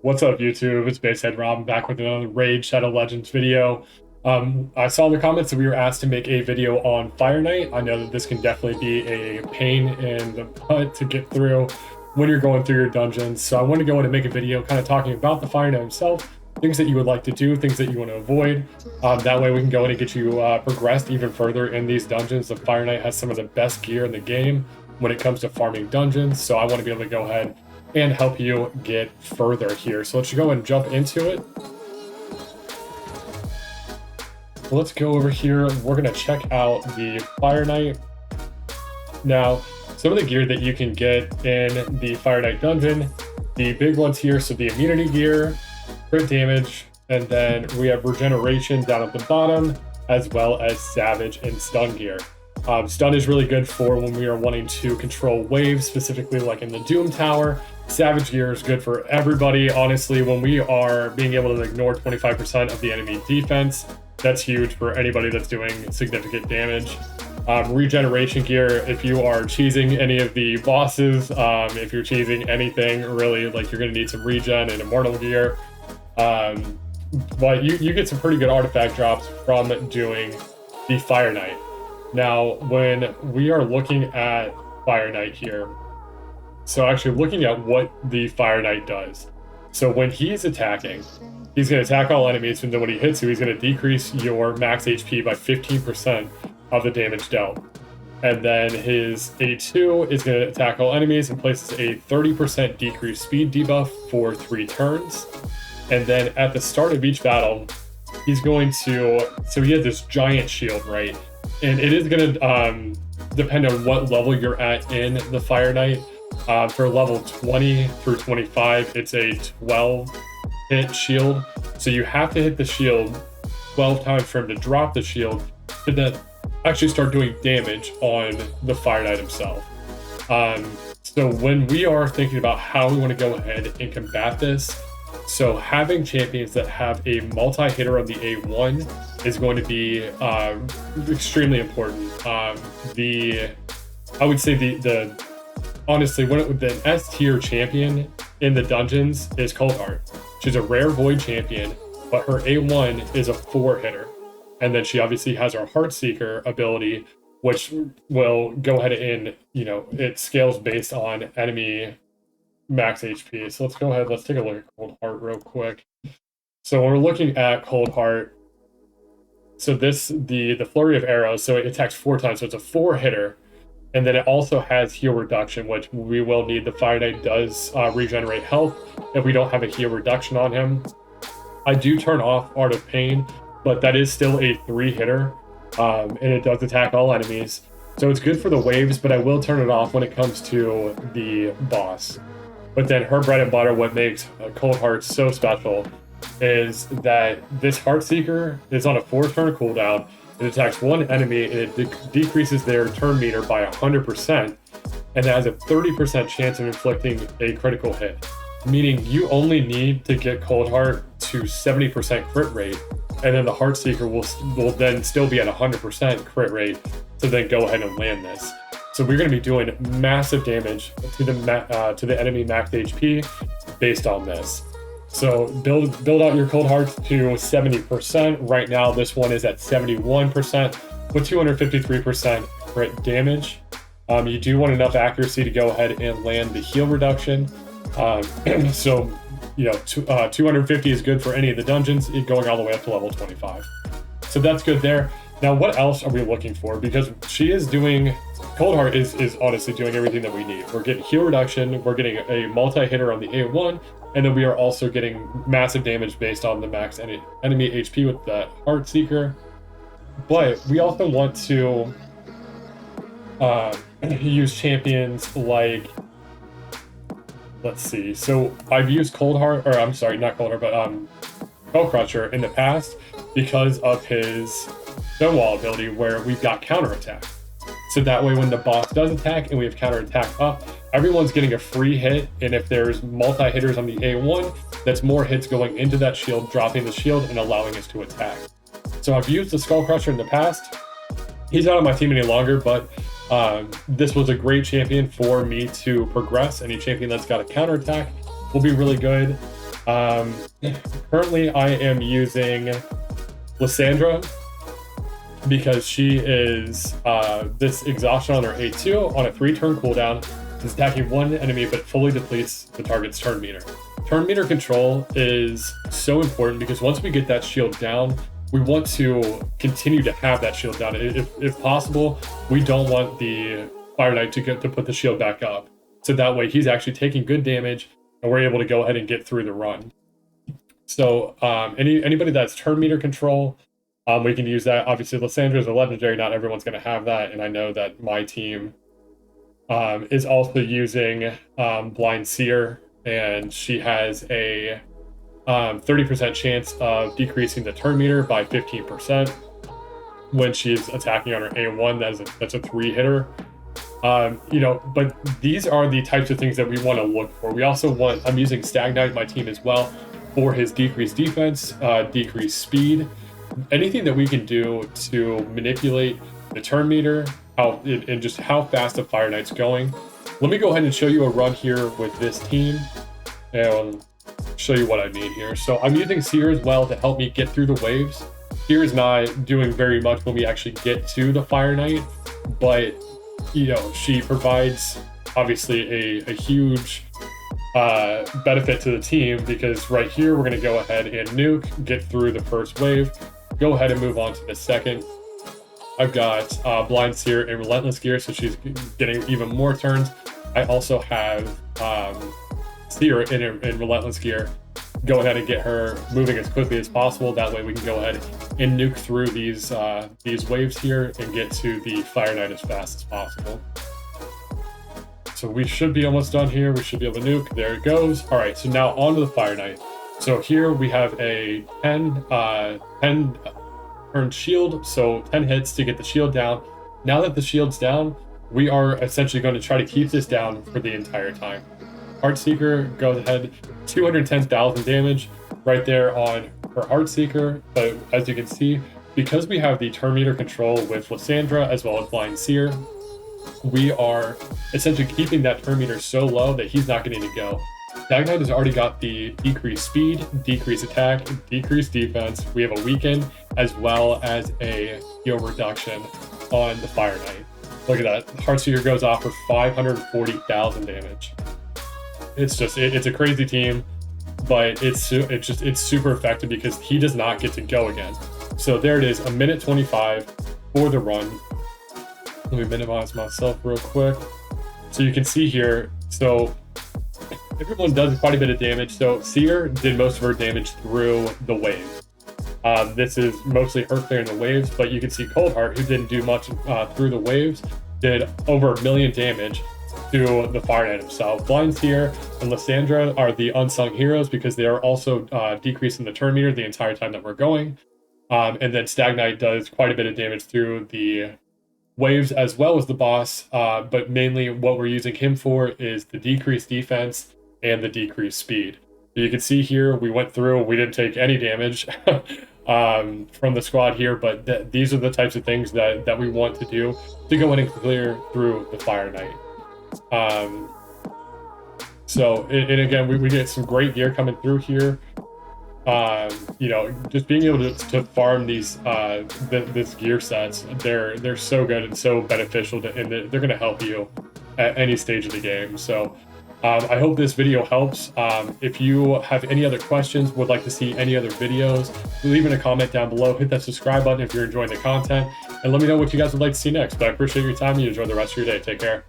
What's up, YouTube? It's BassheadRob back with another Raid Shadow Legends video. I saw in the comments that we were asked to make a video on Fire Knight. I know that this can definitely be a pain in the butt to get through when you're going through your dungeons. So I want to go in and make a video kind of talking about the Fire Knight himself, things that you would like to do, things that you want to avoid. That way we can go in and get you progressed even further in these dungeons. The Fire Knight has some of the best gear in the game when it comes to farming dungeons. So I want to be able to go ahead and help you get further here. So let's go and jump into it. Let's go over here. We're going to check out the Fire Knight. Now, some of the gear that you can get in the Fire Knight dungeon, the big ones here, so the immunity gear, crit damage, and then we have regeneration down at the bottom, as well as savage and stun gear. Stun is really good for when we are wanting to control waves, specifically like in the Doom Tower. Savage gear is good for everybody. Honestly, when we are being able to ignore 25% of the enemy defense, that's huge for anybody that's doing significant damage. Regeneration gear, if you are cheesing any of the bosses, if you're cheesing anything, really, like you're going to need some regen and immortal gear. But you get some pretty good artifact drops from doing the Fire Knight. Now, when we are looking at Fire Knight here, so actually looking at what the Fire Knight does. So when he's attacking, he's going to attack all enemies, and then when he hits you, he's going to decrease your max HP by 15% of the damage dealt. And then his A2 is going to attack all enemies and places a 30% decreased speed debuff for 3 turns. And then at the start of each battle, he's going to, so he has this giant shield, right? And it is going to depend on what level you're at in the Fire Knight. For level 20 through 25, it's a 12 hit shield. So you have to hit the shield 12 times for him to drop the shield to then actually start doing damage on the Fire Knight himself. So when we are thinking about how we want to go ahead and combat this, so having champions that have a multi-hitter on the A1 is going to be extremely important. I would say the honestly, the S tier champion in the dungeons is Coldheart. She's a rare void champion, but her A1 is a 4-hitter. And then she obviously has her Heartseeker ability, which will go ahead and, it scales based on enemy max HP. So let's go ahead, let's take a look at Coldheart real quick. So when we're looking at Coldheart, so the flurry of arrows, so it attacks 4 times, so it's a 4-hitter. And then it also has heal reduction, which we will need. The Fire Knight does regenerate health if we don't have a heal reduction on him. I do turn off Art of Pain, but that is still a 3-hitter, and it does attack all enemies. So it's good for the waves, but I will turn it off when it comes to the boss. But then her bread and butter, what makes Coldheart so special, is that this Heartseeker is on a 4-turn cooldown. It attacks one enemy and it decreases their turn meter by 100%, and it has a 30% chance of inflicting a critical hit. Meaning you only need to get Coldheart to 70% crit rate, and then the Heartseeker will then still be at 100% crit rate to then go ahead and land this. So we're going to be doing massive damage to the enemy max HP based on this. So build out your Coldheart to 70%. Right now, this one is at 71% with 253% crit damage. You do want enough accuracy to go ahead and land the heal reduction. So 250 is good for any of the dungeons, going all the way up to level 25. So that's good there. Now, what else are we looking for? Because Coldheart is honestly doing everything that we need. We're getting heal reduction, we're getting a multi-hitter on the A1, and then we are also getting massive damage based on the max enemy HP with the Heartseeker. But we also want to use champions like, let's see. So I've used Coldheart, or I'm sorry, not Coldheart, but Skullcrusher in the past because of his Stonewall ability, where we've got counterattack. So that way when the boss does attack and we have counterattack up, everyone's getting a free hit, and if there's multi-hitters on the A1, that's more hits going into that shield, dropping the shield and allowing us to attack. So I've used the Skullcrusher in the past. He's not on my team any longer, but this was a great champion for me to progress. Any champion that's got a counterattack will be really good. Currently, I am using Lysandra because she is this exhaustion on her A2 on a 3-turn cooldown. Is attacking one enemy but fully depletes the target's turn meter. Turn meter control is so important because once we get that shield down, we want to continue to have that shield down. If possible, we don't want the Fire Knight to put the shield back up. So that way he's actually taking good damage and we're able to go ahead and get through the run. So anybody that's turn meter control, we can use that. Obviously, Lysandra is a legendary. Not everyone's going to have that. And I know that my team is also using Blind Seer, and she has a 30% chance of decreasing the turn meter by 15% when she's attacking on her A1. That's a 3-hitter. But these are the types of things that we want to look for. We also want, I'm using Stagnite, my team as well, for his decreased defense, decreased speed, anything that we can do to manipulate the turn meter, and just how fast the Fire Knight's going. Let me go ahead and show you a run here with this team and show you what I mean here. So I'm using Seer as well to help me get through the waves. Seer is not doing very much when we actually get to the Fire Knight, but she provides obviously a huge benefit to the team, because right here we're going to go ahead and nuke, get through the first wave, go ahead and move on to the second. I've got Blind Seer and Relentless Gear, so she's getting even more turns. I also have Seer in Relentless Gear. Go ahead and get her moving as quickly as possible. That way we can go ahead and nuke through these waves here and get to the Fire Knight as fast as possible. So we should be almost done here. We should be able to nuke. There it goes. All right, so now on to the Fire Knight. So here we have a 10 turn shield, so 10 hits to get the shield down. Now that the shield's down, we are essentially going to try to keep this down for the entire time. Heartseeker goes ahead, 210,000 damage right there on her Heartseeker. But as you can see, because we have the turn meter control with Lysandra as well as Blind Seer, we are essentially keeping that turn meter so low that he's not getting to go. Stagnite has already got the decreased speed, decreased attack, decreased defense. We have a weaken as well as a heal reduction on the Fire Knight. Look at that. Heartseeker goes off for 540,000 damage. It's a crazy team, but it's super effective because he does not get to go again. So there it is, a minute 25 for the run. Let me minimize myself real quick. So you can see here, so everyone does quite a bit of damage. So Seer did most of her damage through the waves. This is mostly her clearing the waves, but you can see Coldheart, who didn't do much through the waves, did over 1 million damage to the Fire Knight himself. Blind Seer and Lysandra are the unsung heroes because they are also decreasing the turn meter the entire time that we're going. And then Stagnite does quite a bit of damage through the waves as well as the boss, but mainly what we're using him for is the decreased defense and the decreased speed. You can see here we went through, we didn't take any damage from the squad here, but these are the types of things that we want to do to go in and clear through the Fire Knight. So and again, we get some great gear coming through here. Just being able to farm these this gear sets, they're so good and so beneficial and they're going to help you at any stage of the game. So I hope this video helps. If you have any other questions, would like to see any other videos, leave in a comment down below. Hit that subscribe button if you're enjoying the content, and let me know what you guys would like to see next. But I appreciate your time. You enjoy the rest of your day. Take care.